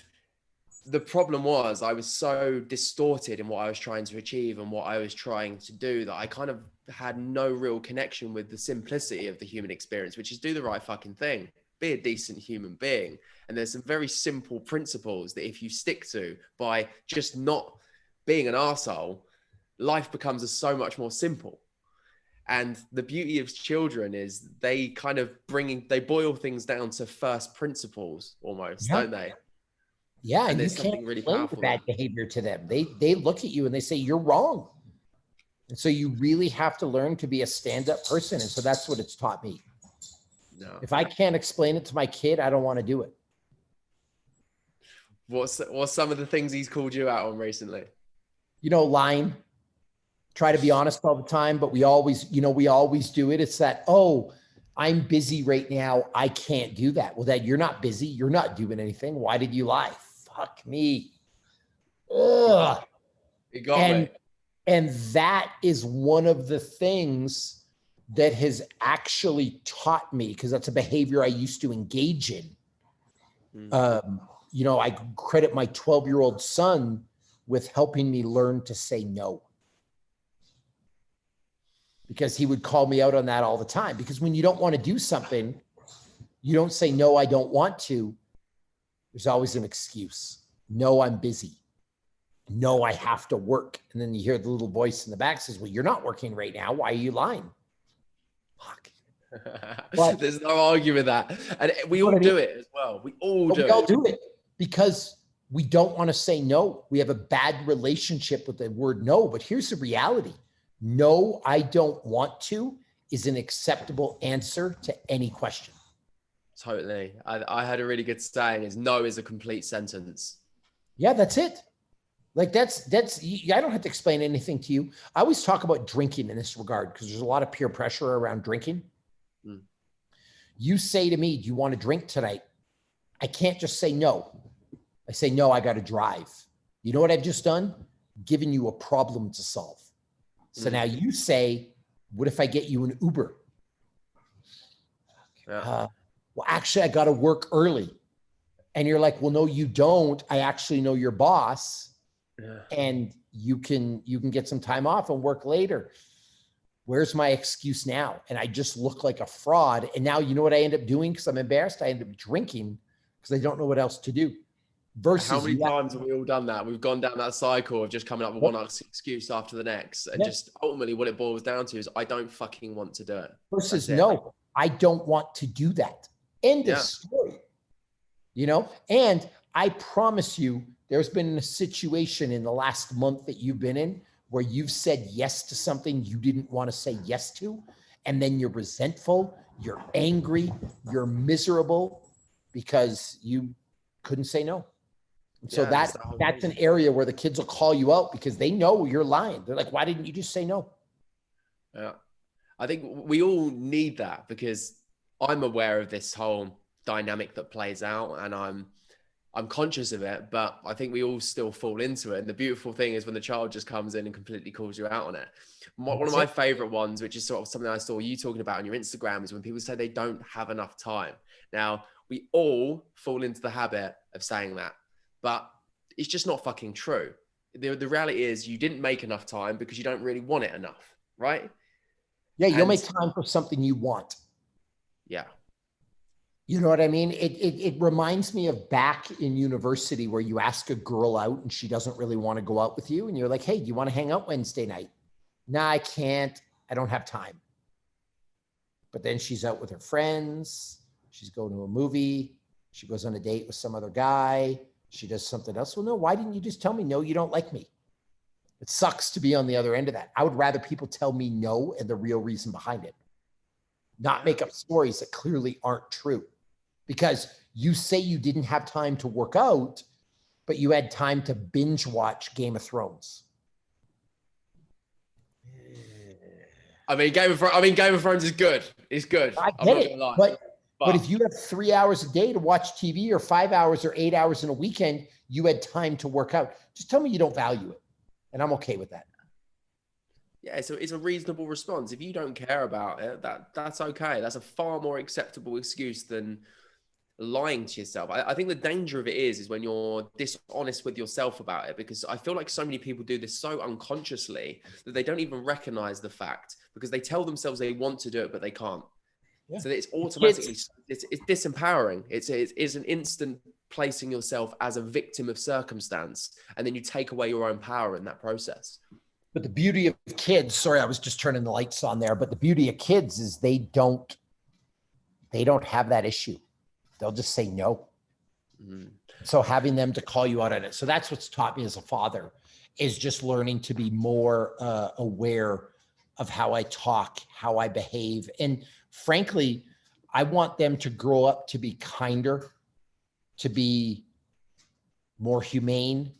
the problem was I was so distorted in what I was trying to achieve and what I was trying to do that I kind of had no real connection with the simplicity of the human experience, which is do the right fucking thing, be a decent human being. And there's some very simple principles that if you stick to by just not being an arsehole, life becomes so much more simple. And the beauty of children is they kind of they boil things down to first principles almost, don't they? Yeah, And you there's can't something really explain the powerful bad there. behavior to them. They look at you and they say you're wrong. And so you really have to learn to be a stand-up person. And so that's what it's taught me. No. If I can't explain it to my kid, I don't want to do it. What's some of the things he's called you out on recently? Lying. Try to be honest all the time, but we always do it. It's that, "Oh, I'm busy right now, I can't do that." Well, Dad, you're not busy. You're not doing anything. Why did you lie? Fuck me. Ugh. You got me. And that is one of the things that has actually taught me, because that's a behavior I used to engage in. I credit my 12-year-old son with helping me learn to say no. Because he would call me out on that all the time. Because when you don't want to do something, you don't say, "No, I don't want to." There's always an excuse. "No, I'm busy." "No, I have to work." And then you hear the little voice in the back says, "Well, you're not working right now. Why are you lying?" Fuck. But there's no arguing that. And we all do it as well. We all do we all it. do it because we don't want to say no. We have a bad relationship with the word no. But here's the reality. No, I don't want to is an acceptable answer to any question. Totally. I had a really good saying is no is a complete sentence. Yeah, that's it. Like that's, I don't have to explain anything to you. I always talk about drinking in this regard because there's a lot of peer pressure around drinking. Mm. You say to me, do you want to drink tonight? I can't just say no. I say, no, I got to drive. You know what I've just done? Given you a problem to solve. So now you say, what if I get you an Uber? Yeah. Well, actually, I got to work early. And you're like, well, no, you don't. I actually know your boss. Yeah. And you can get some time off and work later. Where's my excuse now? And I just look like a fraud. And now you know what I end up doing because I'm embarrassed? I end up drinking because I don't know what else to do. Versus how many times have we all done that? We've gone down that cycle of just coming up with one excuse after the next. And just ultimately what it boils down to is I don't fucking want to do it. Versus no, I don't want to do that. End of story. You know, and I promise you, there's been a situation in the last month that you've been in where you've said yes to something you didn't want to say yes to. And then you're resentful, you're angry, you're miserable because you couldn't say no. And so that's an area where the kids will call you out because they know you're lying. They're like, why didn't you just say no? Yeah. I think we all need that because I'm aware of this whole dynamic that plays out and I'm conscious of it, but I think we all still fall into it. And the beautiful thing is when the child just comes in and completely calls you out on it. One of my favorite ones, which is sort of something I saw you talking about on your Instagram, is when people say they don't have enough time. Now, we all fall into the habit of saying that, but it's just not fucking true. The reality is you didn't make enough time because you don't really want it enough, right? Yeah, you'll make time for something you want. Yeah. You know what I mean? It reminds me of back in university where you ask a girl out and she doesn't really want to go out with you. And you're like, hey, do you want to hang out Wednesday night? No, I can't. I don't have time. But then she's out with her friends. She's going to a movie. She goes on a date with some other guy. She does something else. Well, no, why didn't you just tell me, no, you don't like me? It sucks to be on the other end of that. I would rather people tell me no and the real reason behind it, not make up stories that clearly aren't true. Because you say you didn't have time to work out, but you had time to binge watch Game of Thrones. I mean, Game of Thrones is good. It's good. I get it. But if you have 3 hours a day to watch TV or 5 hours or 8 hours in a weekend, you had time to work out. Just tell me you don't value it. And I'm okay with that. Yeah, so it's a reasonable response. If you don't care about it, that's okay. That's a far more acceptable excuse than lying to yourself. I think the danger of it is when you're dishonest with yourself about it, because I feel like so many people do this so unconsciously that they don't even recognize the fact because they tell themselves they want to do it, but they can't. Yeah. So it's automatically, it's disempowering. It's an instant placing yourself as a victim of circumstance. And then you take away your own power in that process. But the beauty of kids, sorry, I was just turning the lights on there, but the beauty of kids is they don't have that issue. They'll just say no. Mm. So having them to call you out on it. So that's what's taught me as a father is just learning to be more aware of how I talk, how I behave. And frankly, I want them to grow up to be kinder, to be more humane,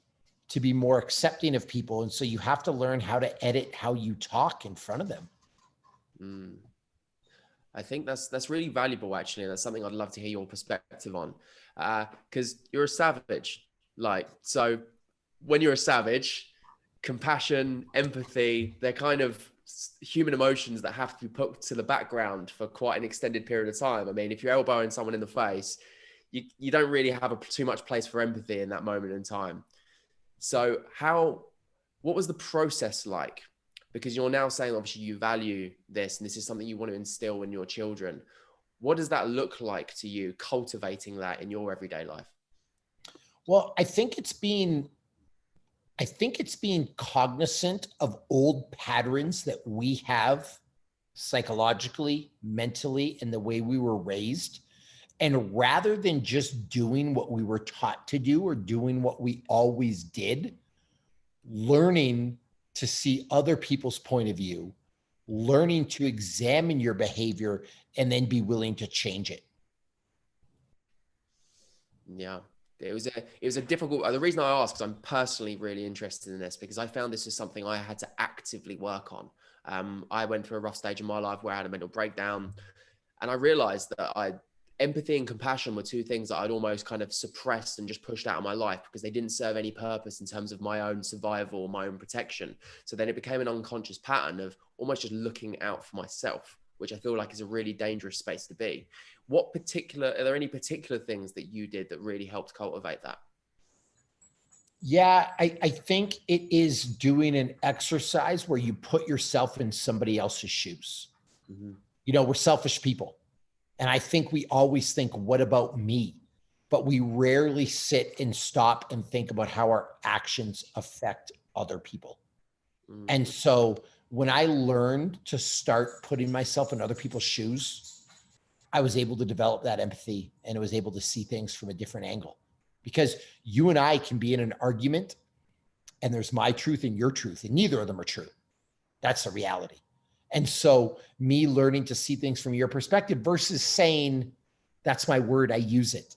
to be more accepting of people. And so you have to learn how to edit how you talk in front of them. Mm. I think that's really valuable, actually. And that's something I'd love to hear your perspective on. Because you're a savage. So when you're a savage, compassion, empathy, they're kind of human emotions that have to be put to the background for quite an extended period of time. I mean, if you're elbowing someone in the face, you don't really have too much place for empathy in that moment in time. So what was the process like? Because you're now saying, obviously, you value this, and this is something you want to instill in your children. What does that look like to you, cultivating that in your everyday life? Well, I think it's being cognizant of old patterns that we have psychologically, mentally, and the way we were raised. And rather than just doing what we were taught to do or doing what we always did, learning to see other people's point of view, learning to examine your behavior, and then be willing to change it. Yeah. It was a difficult, the reason I asked, because I'm personally really interested in this, because I found this was something I had to actively work on. I went through a rough stage in my life where I had a mental breakdown, and I realized that empathy and compassion were two things that I'd almost kind of suppressed and just pushed out of my life because they didn't serve any purpose in terms of my own survival, my own protection. So then it became an unconscious pattern of almost just looking out for myself, which I feel like is a really dangerous space to be. Are there any particular things that you did that really helped cultivate that? Yeah, I think it is doing an exercise where you put yourself in somebody else's shoes. Mm-hmm. You know, we're selfish people. And I think we always think, what about me? But we rarely sit and stop and think about how our actions affect other people. Mm-hmm. And so when I learned to start putting myself in other people's shoes, I was able to develop that empathy and I was able to see things from a different angle. Because you and I can be in an argument and there's my truth and your truth, and neither of them are true. That's the reality. And so me learning to see things from your perspective versus saying, that's my word, I use it,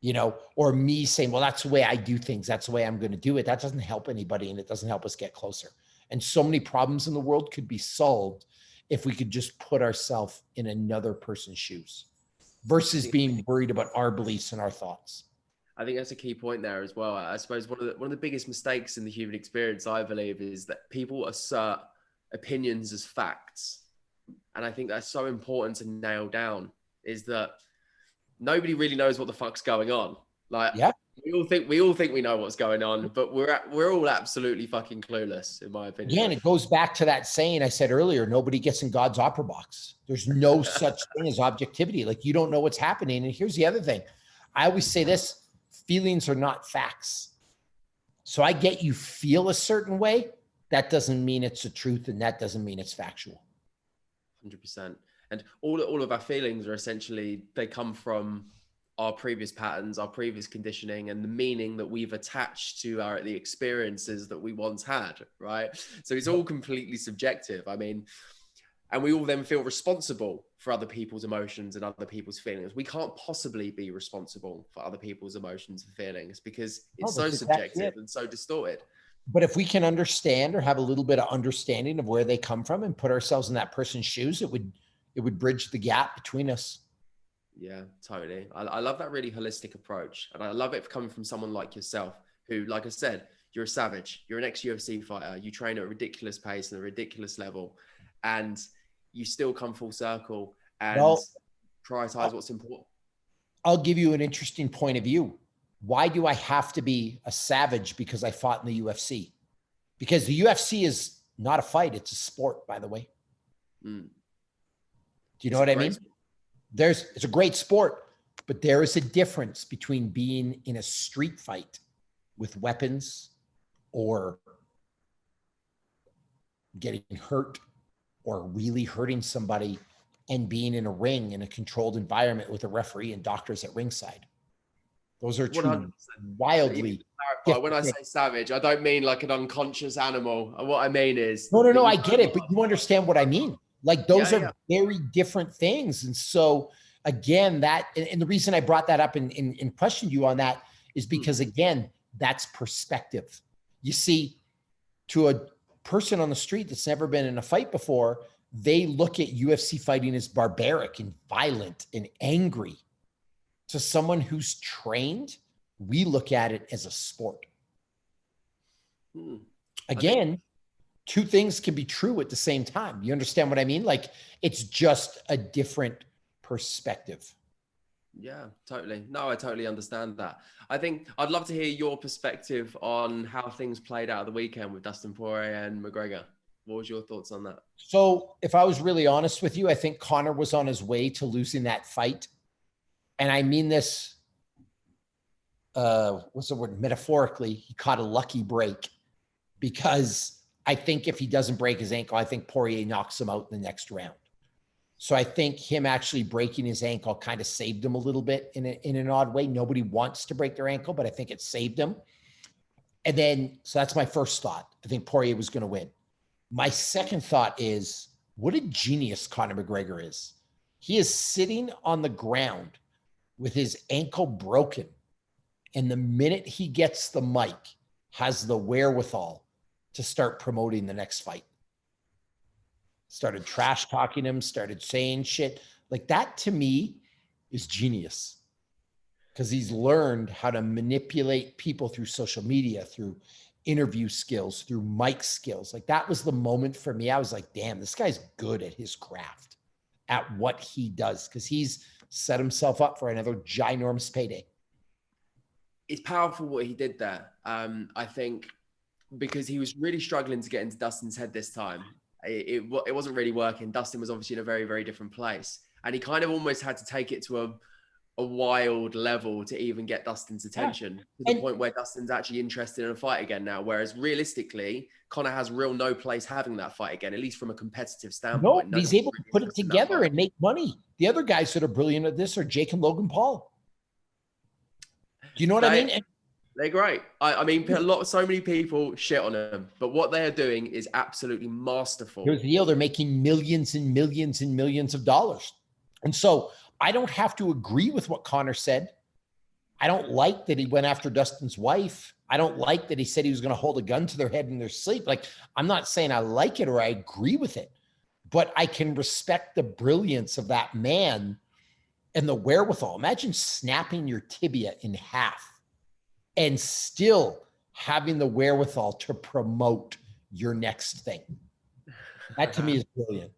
you know, or me saying, well, that's the way I do things. That's the way I'm going to do it. That doesn't help anybody and it doesn't help us get closer. And so many problems in the world could be solved if we could just put ourselves in another person's shoes versus being worried about our beliefs and our thoughts. I think that's a key point there as well. I suppose one of the biggest mistakes in the human experience, I believe, is that people assert opinions as facts. And I think that's so important to nail down, is that nobody really knows what the fuck's going on. Like, yeah. we all think we know what's going on, but we're all absolutely fucking clueless, in my opinion. Again, it goes back to that saying I said earlier, nobody gets in God's opera box. There's no such thing as objectivity. Like, you don't know what's happening. And here's the other thing. I always say this, feelings are not facts. So I get you feel a certain way. That doesn't mean it's the truth, and that doesn't mean it's factual. 100%. And all of our feelings are essentially, they come from our previous patterns, our previous conditioning, and the meaning that we've attached to the experiences that we once had, right? So it's all completely subjective. I mean, and we all then feel responsible for other people's emotions and other people's feelings. We can't possibly be responsible for other people's emotions and feelings because it's so subjective and so distorted. But if we can understand or have a little bit of understanding of where they come from and put ourselves in that person's shoes, it would bridge the gap between us. Yeah, totally. I love that really holistic approach. And I love it coming from someone like yourself, who, like I said, you're a savage. You're an ex-UFC fighter. You train at a ridiculous pace and a ridiculous level. And you still come full circle and prioritize what's important. I'll give you an interesting point of view. Why do I have to be a savage because I fought in the UFC? Because the UFC is not a fight. It's a sport, by the way. Do you know what I mean? It's a great sport, but there is a difference between being in a street fight with weapons or getting hurt or really hurting somebody and being in a ring in a controlled environment with a referee and doctors at ringside. Those are two wildly. When I say savage, I don't mean like an unconscious animal. What I mean is no, I get it, but you understand what I mean. Like, those are very different things. And so again, and the reason I brought that up and questioned you on that is because, again, that's perspective. You see, to a person on the street that's never been in a fight before, they look at UFC fighting as barbaric and violent and angry. To someone who's trained, we look at it as a sport. Again, two things can be true at the same time. You understand what I mean? Like, it's just a different perspective. Yeah, totally. No, I totally understand that. I think I'd love to hear your perspective on how things played out of the weekend with Dustin Poirier and McGregor. What was your thoughts on that? So if I was really honest with you, I think Conor was on his way to losing that fight. And I mean this, what's the word? Metaphorically, he caught a lucky break because I think if he doesn't break his ankle, I think Poirier knocks him out in the next round. So I think him actually breaking his ankle kind of saved him a little bit in an odd way. Nobody wants to break their ankle, but I think it saved him. And then, so that's my first thought. I think Poirier was going to win. My second thought is, what a genius Conor McGregor is. He is sitting on the ground with his ankle broken. And the minute he gets the mic, has the wherewithal to start promoting the next fight. Started trash talking him, started saying shit. Like that to me is genius. Because he's learned how to manipulate people through social media, through interview skills, through mic skills. Like that was the moment for me. I was like, damn, this guy's good at his craft, at what he does, because he's set himself up for another ginormous payday. It's powerful what he did there. I think because he was really struggling to get into Dustin's head this time. It wasn't really working. Dustin was obviously in a very, very different place. And he kind of almost had to take it to a wild level to even get Dustin's attention, to the point where Dustin's actually interested in a fight again now. Whereas realistically, Conor has no place having that fight again, at least from a competitive standpoint. No, he's able to put it together and make money. The other guys that are brilliant at this are Jake and Logan Paul. Do you know what I mean? They're great. I mean, so many people shit on them, but what they are doing is absolutely masterful. Here's the deal. They're making millions and millions and millions of dollars. And so I don't have to agree with what Conor said. I don't like that he went after Dustin's wife. I don't like that he said he was going to hold a gun to their head in their sleep. Like, I'm not saying I like it or I agree with it, but I can respect the brilliance of that man and the wherewithal. Imagine snapping your tibia in half and still having the wherewithal to promote your next thing. That to me is brilliant.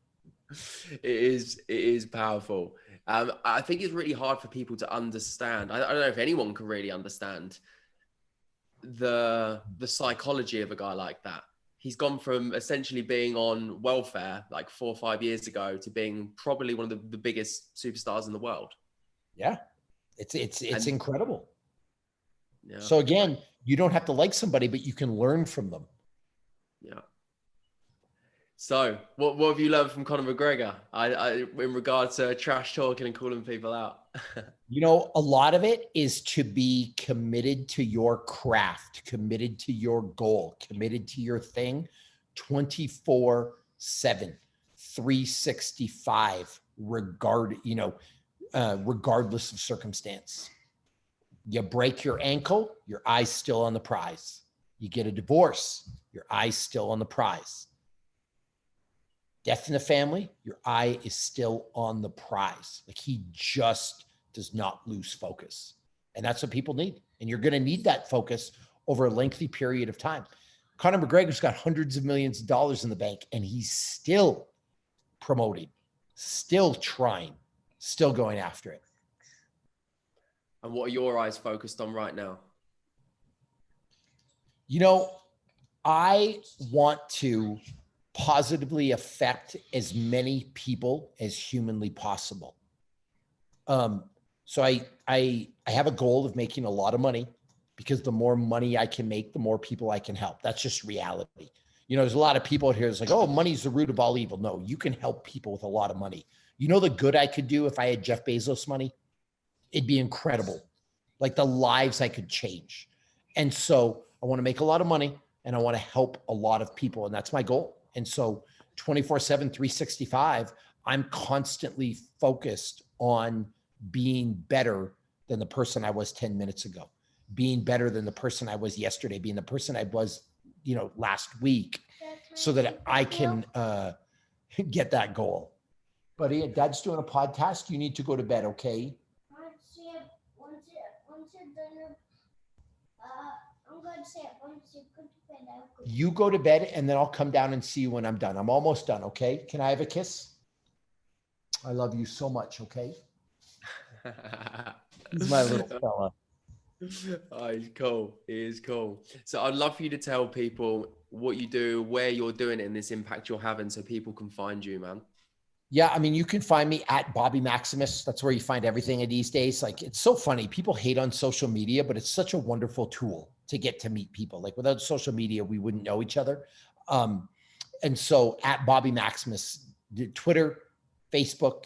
It is powerful. I think it's really hard for people to understand. I don't know if anyone can really understand the psychology of a guy like that. He's gone from essentially being on welfare like 4 or 5 years ago to being probably one of the biggest superstars in the world. Yeah, it's incredible. Yeah. So again, you don't have to like somebody, but you can learn from them. Yeah. So what have you learned from Conor McGregor in regard to trash talking and calling people out? You know, a lot of it is to be committed to your craft, committed to your goal, committed to your thing 24/7, 365, regardless of circumstance. You break your ankle, your eye's still on the prize. You get a divorce, your eye's still on the prize. Death in the family, your eye is still on the prize. Like he just does not lose focus. And that's what people need. And you're going to need that focus over a lengthy period of time. Conor McGregor's got hundreds of millions of dollars in the bank, and he's still promoting, still trying, still going after it. And what are your eyes focused on right now? You know, I want to positively affect as many people as humanly possible. So I have a goal of making a lot of money, because the more money I can make, the more people I can help. That's just reality. You know, there's a lot of people out here that's like, oh, money's the root of all evil. No, you can help people with a lot of money. You know, the good I could do if I had Jeff Bezos money, it'd be incredible. Like the lives I could change. And so I want to make a lot of money and I want to help a lot of people. And that's my goal. And so 24/7, 365, I'm constantly focused on being better than the person I was 10 minutes ago, being better than the person I was yesterday, being the person I was, last week, so that I can get that goal. Buddy, Dad's doing a podcast. You need to go to bed, okay? You go to bed and then I'll come down and see you when I'm done. I'm almost done, okay? Can I have a kiss? I love you so much, okay? He's my little fella. Oh, he's cool. He is cool. So I'd love for you to tell people what you do, where you're doing it, and this impact you're having so people can find you, man. Yeah, I mean, you can find me at Bobby Maximus. That's where you find everything these days. Like, it's so funny. People hate on social media, but it's such a wonderful tool to get to meet people. Like, without social media, we wouldn't know each other. And so at Bobby Maximus, Twitter, Facebook,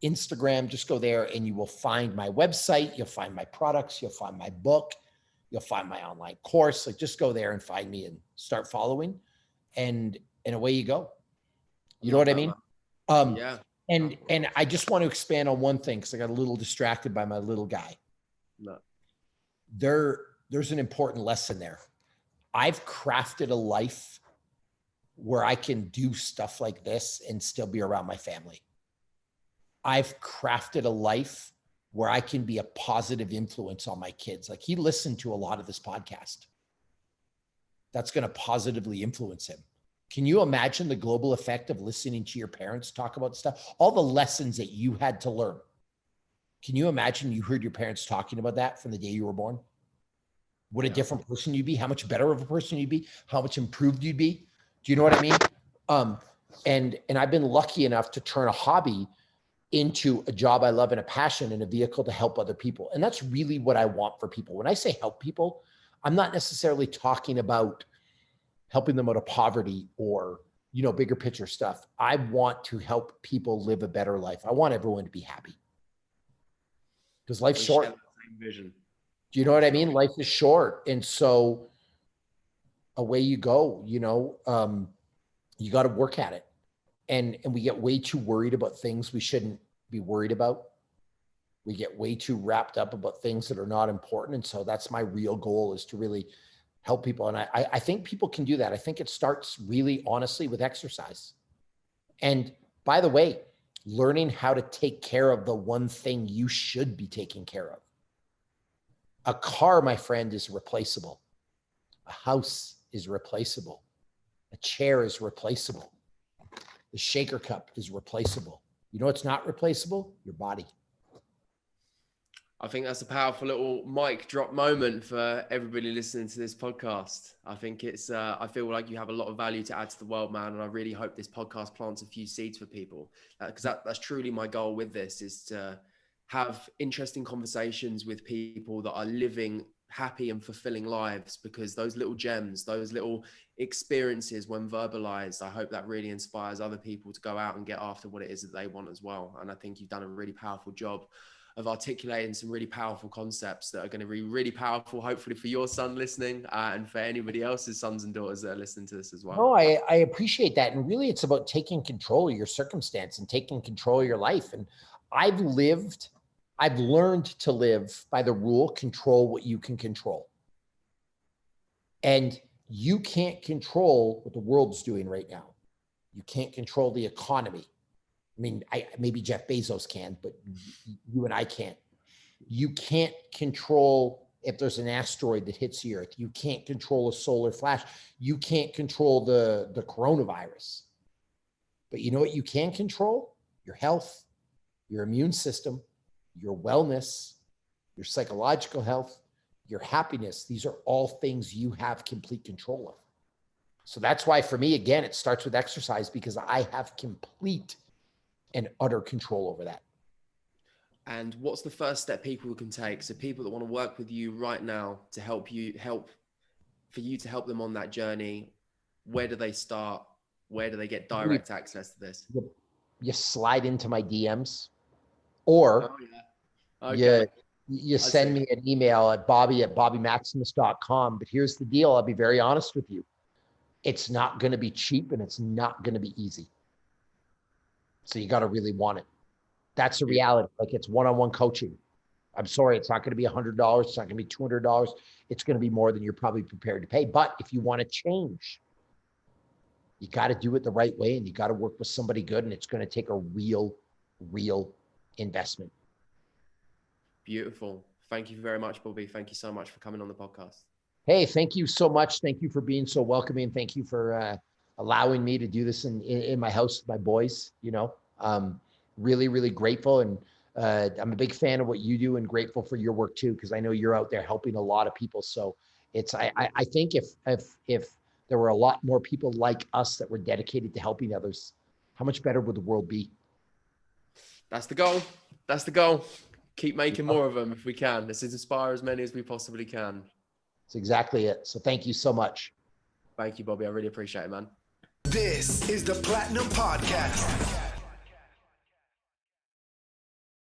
Instagram, just go there and you will find my website. You'll find my products. You'll find my book. You'll find my online course. Like just go there and find me and start following, and away you go. You know what I mean? Yeah. And I just want to expand on one thing because I got a little distracted by my little guy. No. There's an important lesson there. I've crafted a life where I can do stuff like this and still be around my family. I've crafted a life where I can be a positive influence on my kids. Like he listened to a lot of this podcast. That's going to positively influence him. Can you imagine the global effect of listening to your parents talk about stuff? All the lessons that you had to learn. Can you imagine you heard your parents talking about that from the day you were born? What a different person you'd be, how much better of a person you'd be, how much improved you'd be. Do you know what I mean? And I've been lucky enough to turn a hobby into a job I love and a passion and a vehicle to help other people. And that's really what I want for people. When I say help people, I'm not necessarily talking about helping them out of poverty or, bigger picture stuff. I want to help people live a better life. I want everyone to be happy. Because life's short. Same vision. Do you know what I mean? Life is short. And so away you go, you got to work at it. And we get way too worried about things we shouldn't be worried about. We get way too wrapped up about things that are not important. And so that's my real goal, is to really help people. And I think people can do that. I think it starts really honestly with exercise. And by the way, learning how to take care of the one thing you should be taking care of. A car, my friend, is replaceable. A house is replaceable. A chair is replaceable. The shaker cup is replaceable. You know what's not replaceable? Your body. I think that's a powerful little mic drop moment for everybody listening to this podcast. I think I feel like you have a lot of value to add to the world, man. And I really hope this podcast plants a few seeds for people, because that's truly my goal with this, is to have interesting conversations with people that are living happy and fulfilling lives, because those little gems, those little experiences, when verbalized, I hope that really inspires other people to go out and get after what it is that they want as well. And I think you've done a really powerful job of articulating some really powerful concepts that are going to be really powerful, hopefully for your son listening, and for anybody else's sons and daughters that are listening to this as well. No, I appreciate that. And really it's about taking control of your circumstance and taking control of your life. And I've learned to live by the rule, control what you can control. And you can't control what the world's doing right now. You can't control the economy. I mean, maybe Jeff Bezos can, but you and I can't. You can't control if there's an asteroid that hits the earth. You can't control a solar flash. You can't control the coronavirus. But you know what you can control? Your health, your immune system, your wellness, your psychological health, your happiness. These are all things you have complete control of. So that's why for me, again, it starts with exercise, because I have complete and utter control over that. And what's the first step people can take? So people that want to work with you right now to help you to help them on that journey, where do they start? Where do they get direct access to this? You slide into my DMs, or you send me an email at bobby@bobbymaximus.com. But here's the deal. I'll be very honest with you. It's not going to be cheap, and it's not going to be easy. So you got to really want it. That's the reality. Like, it's one-on-one coaching. I'm sorry, it's not going to be $100. It's not going to be $200. It's going to be more than you're probably prepared to pay. But if you want to change, you got to do it the right way, and you got to work with somebody good, and it's going to take a real investment. Beautiful. Thank you very much, Bobby. Thank you so much for coming on the podcast. Hey, thank you so much. Thank you for being so welcoming. Thank you for allowing me to do this in my house with my boys. Really grateful. And I'm a big fan of what you do, and grateful for your work too, because I know you're out there helping a lot of people. So I think if there were a lot more people like us that were dedicated to helping others, how much better would the world be? That's the goal. That's the goal. Keep making more of them if we can. Let's inspire as many as we possibly can. That's exactly it. So thank you so much. Thank you, Bobby. I really appreciate it, man. This is the Platinum Podcast.